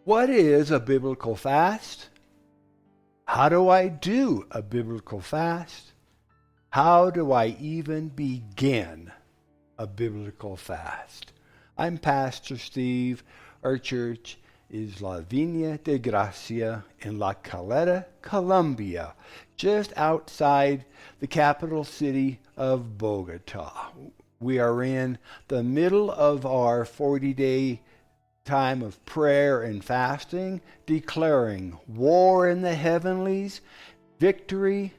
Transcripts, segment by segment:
What is a biblical fast? How do I do a biblical fast? How do I even begin a biblical fast? I'm Pastor Steve. Our church is La Viña de Gracia in La Caleta, Colombia, just outside the capital city of Bogota. We are in the middle of our 40-day time of prayer and fasting, declaring war in the heavenlies, victory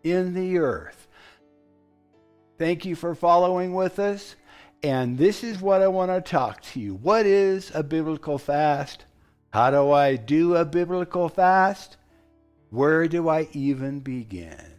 in the earth. Thank you for following with us. And this is what I want to talk to you. What is a biblical fast? How do I do a biblical fast? Where do I even begin?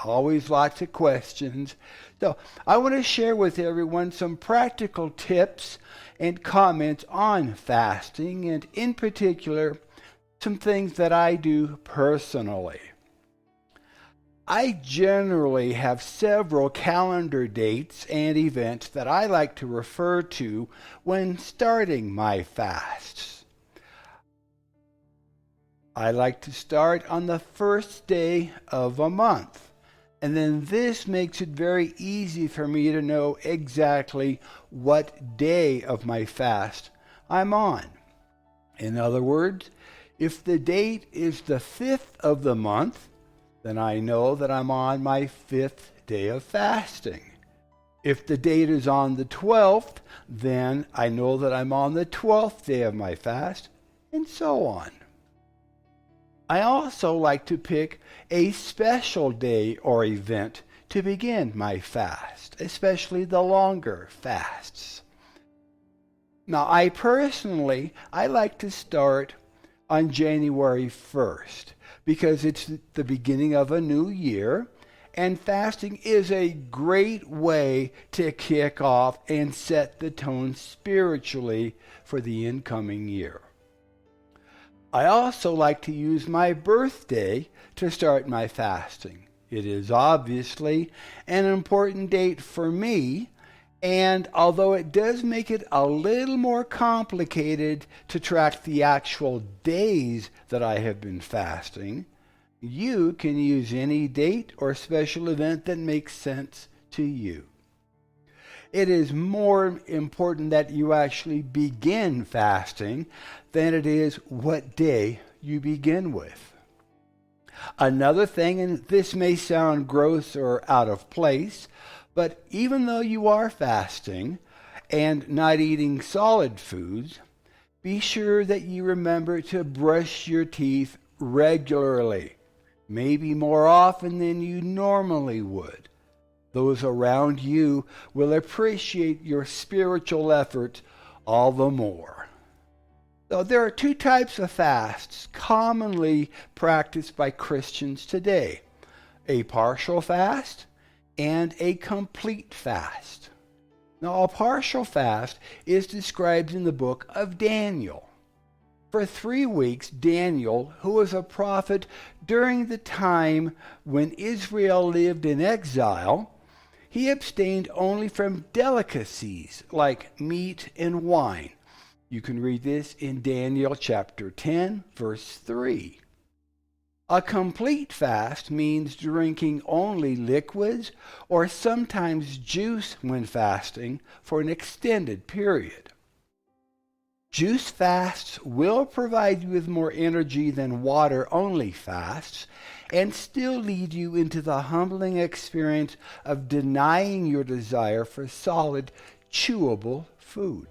Always lots of questions. So I want to share with everyone some practical tips and comments on fasting, and in particular, some things that I do personally. I generally have several calendar dates and events that I like to refer to when starting my fasts. I like to start on the first day of a month. And then this makes it very easy for me to know exactly what day of my fast I'm on. In other words, if the date is the 5th of the month, then I know that I'm on my 5th day of fasting. If the date is on the 12th, then I know that I'm on the 12th day of my fast, and so on. I also like to pick a special day or event to begin my fast, especially the longer fasts. Now, I like to start on January 1st because it's the beginning of a new year, and fasting is a great way to kick off and set the tone spiritually for the incoming year. I also like to use my birthday to start my fasting. It is obviously an important date for me, and although it does make it a little more complicated to track the actual days that I have been fasting, you can use any date or special event that makes sense to you. It is more important that you actually begin fasting than it is what day you begin with. Another thing, and this may sound gross or out of place, but even though you are fasting and not eating solid foods, be sure that you remember to brush your teeth regularly, maybe more often than you normally would. Those around you will appreciate your spiritual effort all the more. So there are two types of fasts commonly practiced by Christians today: a partial fast and a complete fast. Now, a partial fast is described in the book of Daniel. For 3 weeks, Daniel, who was a prophet during the time when Israel lived in exile, he abstained only from delicacies like meat and wine. You can read this in Daniel chapter 10, verse 3. A complete fast means drinking only liquids or sometimes juice when fasting for an extended period. Juice fasts will provide you with more energy than water-only fasts and still lead you into the humbling experience of denying your desire for solid, chewable food.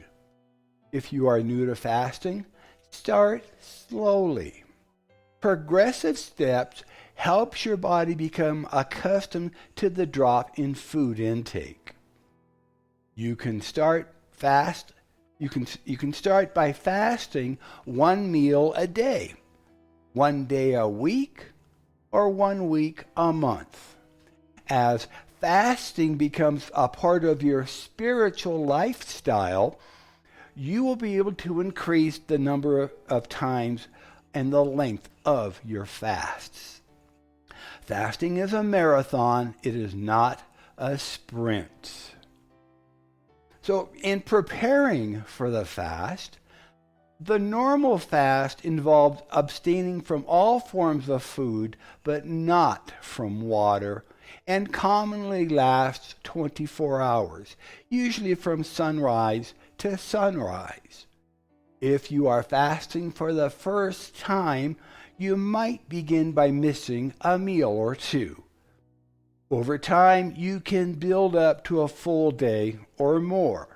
If you are new to fasting, start slowly. Progressive steps helps your body become accustomed to the drop in food intake. You can start by fasting 1 meal a day, 1 day a week, or 1 week a month. As fasting becomes a part of your spiritual lifestyle, you will be able to increase the number of times and the length of your fasts. Fasting is a marathon, it is not a sprint. So in preparing for the fast, The normal fast involves abstaining from all forms of food, but not from water, and commonly lasts 24 hours, usually from sunrise to sunrise. If you are fasting for the first time, you might begin by missing a meal or two. Over time, you can build up to a full day or more.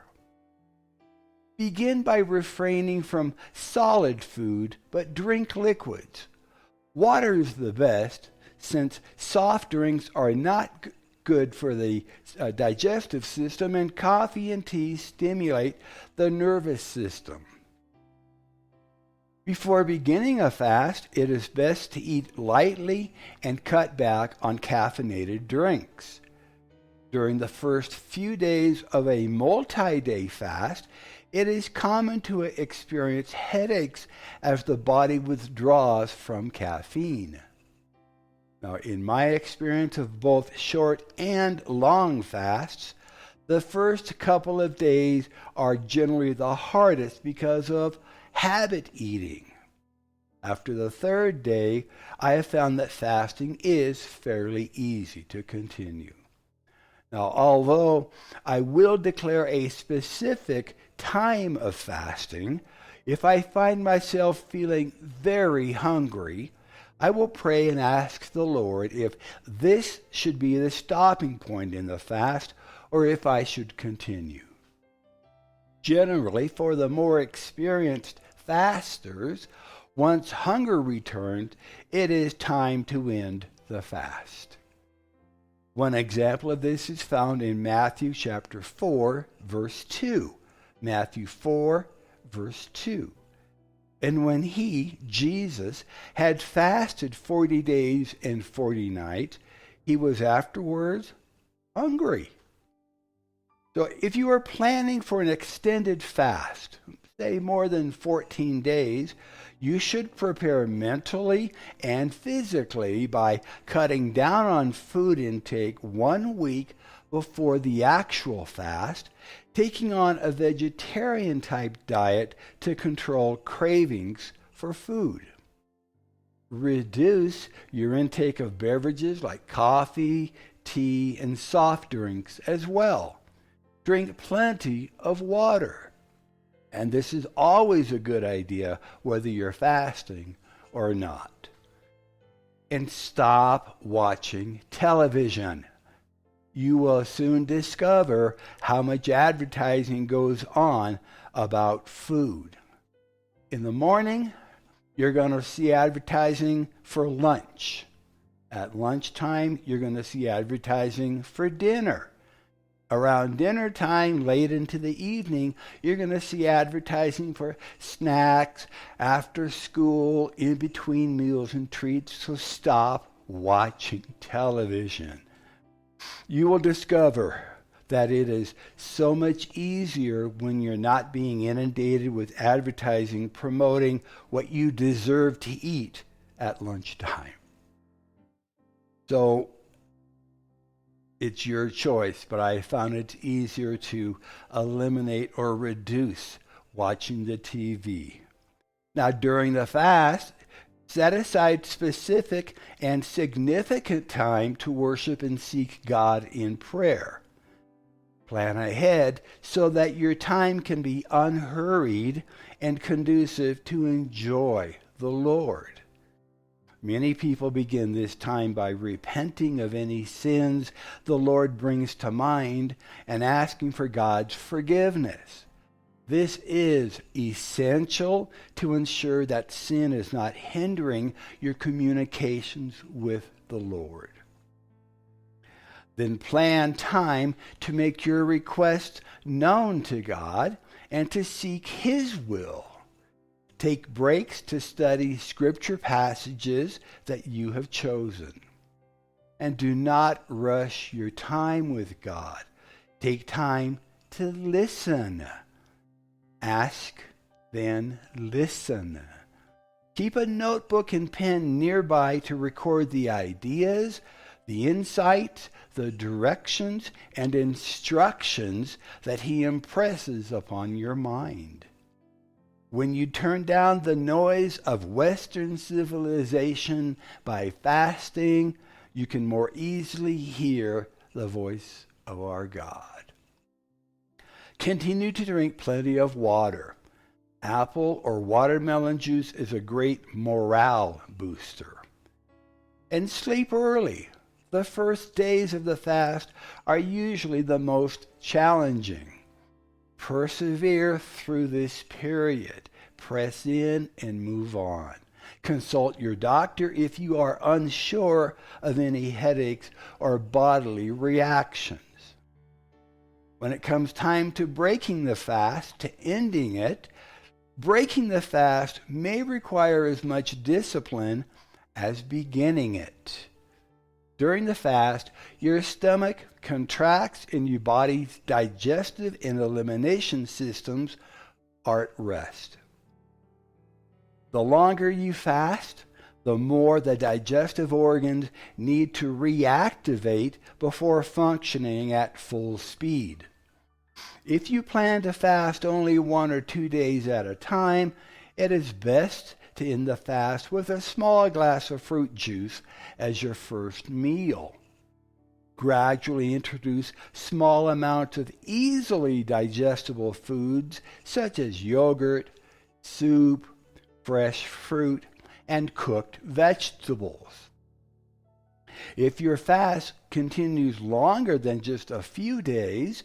Begin by refraining from solid food, but drink liquids. Water is the best, since soft drinks are not good for the digestive system, and coffee and tea stimulate the nervous system. Before beginning a fast, it is best to eat lightly and cut back on caffeinated drinks. During the first few days of a multi-day fast, it is common to experience headaches as the body withdraws from caffeine. Now, in my experience of both short and long fasts, the first couple of days are generally the hardest because of habit eating. After the third day, I have found that fasting is fairly easy to continue. Now, although I will declare a specific time of fasting, if I find myself feeling very hungry, I will pray and ask the Lord if this should be the stopping point in the fast or if I should continue. Generally, for the more experienced fasters, once hunger returns, it is time to end the fast. One example of this is found in Matthew chapter 4, verse 2. Matthew 4, verse 2. And when he, Jesus, had fasted 40 days and 40 nights, he was afterwards hungry. So if you are planning for an extended fast, say more than 14 days, you should prepare mentally and physically by cutting down on food intake 1 week before the actual fast, taking on a vegetarian type diet to control cravings for food. Reduce your intake of beverages like coffee, tea, and soft drinks as well. Drink plenty of water. And this is always a good idea whether you're fasting or not. And stop watching television. You will soon discover how much advertising goes on about food. In the morning, you're going to see advertising for lunch. At lunchtime, you're going to see advertising for dinner. Around dinner time, late into the evening, you're going to see advertising for snacks, after school, in between meals and treats. So stop watching television. You will discover that it is so much easier when you're not being inundated with advertising promoting what you deserve to eat at lunchtime. So it's your choice, but I found it easier to eliminate or reduce watching the TV. Now, during the fast, set aside specific and significant time to worship and seek God in prayer. Plan ahead so that your time can be unhurried and conducive to enjoy the Lord. Many people begin this time by repenting of any sins the Lord brings to mind and asking for God's forgiveness. This is essential to ensure that sin is not hindering your communications with the Lord. Then plan time to make your requests known to God and to seek His will. Take breaks to study scripture passages that you have chosen. And do not rush your time with God. Take time to listen. Ask, then listen. Keep a notebook and pen nearby to record the ideas, the insights, the directions, and instructions that He impresses upon your mind. When you turn down the noise of Western civilization by fasting, you can more easily hear the voice of our God. Continue to drink plenty of water. Apple or watermelon juice is a great morale booster. And sleep early. The first days of the fast are usually the most challenging. Persevere through this period. Press in and move on. Consult your doctor if you are unsure of any headaches or bodily reactions. When it comes time to breaking the fast, to ending it, breaking the fast may require as much discipline as beginning it. During the fast, your stomach contracts and your body's digestive and elimination systems are at rest. The longer you fast, the more the digestive organs need to reactivate before functioning at full speed. If you plan to fast only 1 or 2 days at a time, it is best to end the fast with a small glass of fruit juice as your first meal. Gradually introduce small amounts of easily digestible foods such as yogurt, soup, fresh fruit, and cooked vegetables. If your fast continues longer than just a few days,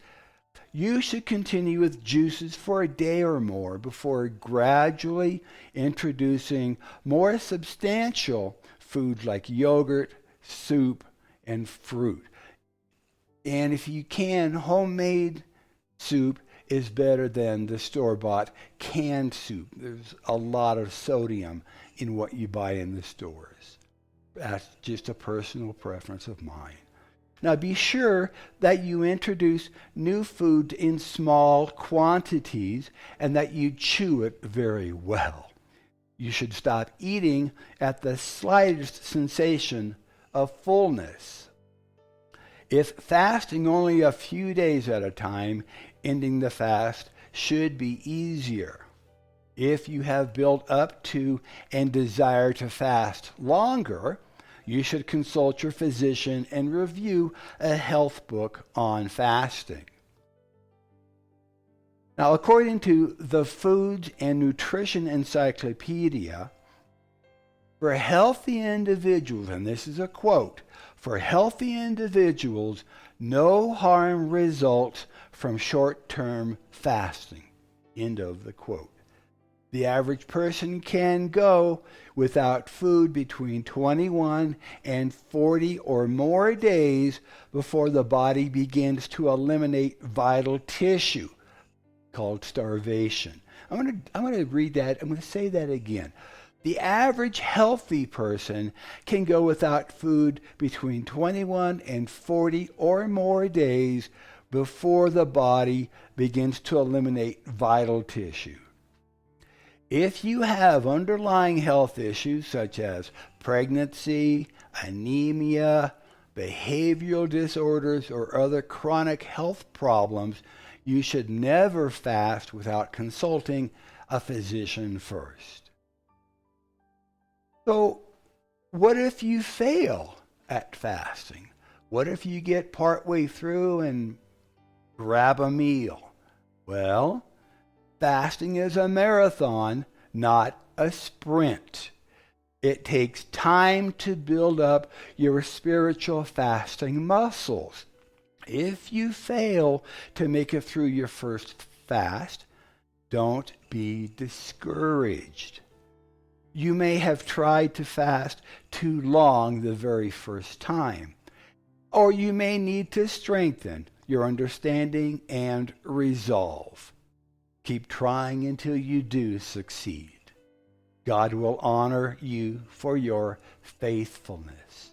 you should continue with juices for a day or more before gradually introducing more substantial foods like yogurt, soup, and fruit. And if you can, homemade soup is better than the store-bought canned soup. There's a lot of sodium in what you buy in the stores. That's just a personal preference of mine. Now be sure that you introduce new food in small quantities and that you chew it very well. You should stop eating at the slightest sensation of fullness. If fasting only a few days at a time, ending the fast should be easier. If you have built up to and desire to fast longer, you should consult your physician and review a health book on fasting. Now, according to the Food and Nutrition Encyclopedia, for healthy individuals, and this is a quote, for healthy individuals, no harm results from short-term fasting. End of the quote. The average person can go without food between 21 and 40 or more days before the body begins to eliminate vital tissue, called starvation. I'm going to read that. I'm going to say that again. The average healthy person can go without food between 21 and 40 or more days before the body begins to eliminate vital tissue. If you have underlying health issues such as pregnancy, anemia, behavioral disorders, or other chronic health problems, you should never fast without consulting a physician first. So, what if you fail at fasting? What if you get partway through and grab a meal? Well, fasting is a marathon, not a sprint. It takes time to build up your spiritual fasting muscles. If you fail to make it through your first fast, don't be discouraged. You may have tried to fast too long the very first time, or you may need to strengthen your understanding and resolve. Keep trying until you do succeed. God will honor you for your faithfulness.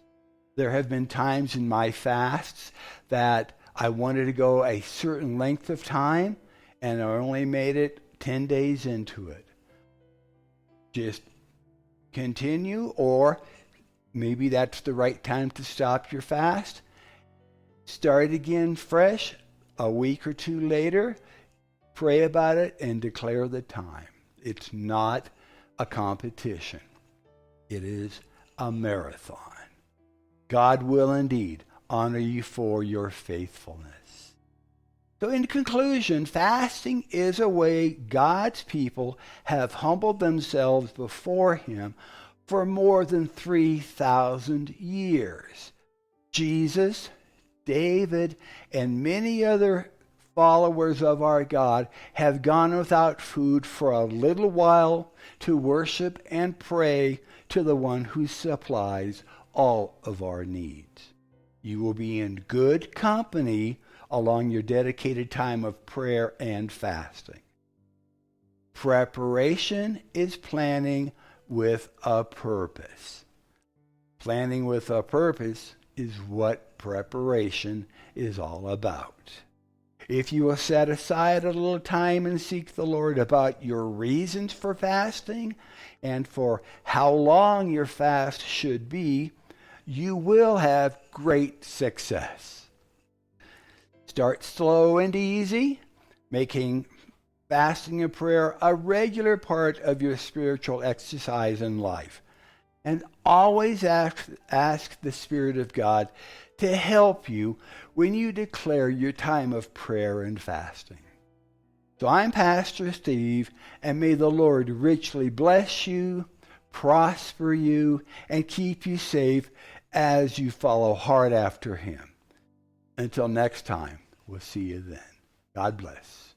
There have been times in my fasts that I wanted to go a certain length of time, and I only made it 10 days into it. Just continue, or maybe that's the right time to stop your fast. Start again fresh a week or two later. Pray about it and declare the time. It's not a competition. It is a marathon. God will indeed honor you for your faithfulness. So in conclusion, fasting is a way God's people have humbled themselves before him for more than 3,000 years. Jesus, David, and many other followers of our God have gone without food for a little while to worship and pray to the one who supplies all of our needs. You will be in good company along your dedicated time of prayer and fasting. Preparation is planning with a purpose. Planning with a purpose is what preparation is all about. If you will set aside a little time and seek the Lord about your reasons for fasting and for how long your fast should be, you will have great success. Start slow and easy, making fasting and prayer a regular part of your spiritual exercise in life. And always ask the Spirit of God to help you when you declare your time of prayer and fasting. So I'm Pastor Steve, and may the Lord richly bless you, prosper you, and keep you safe as you follow hard after him. Until next time, we'll see you then. God bless.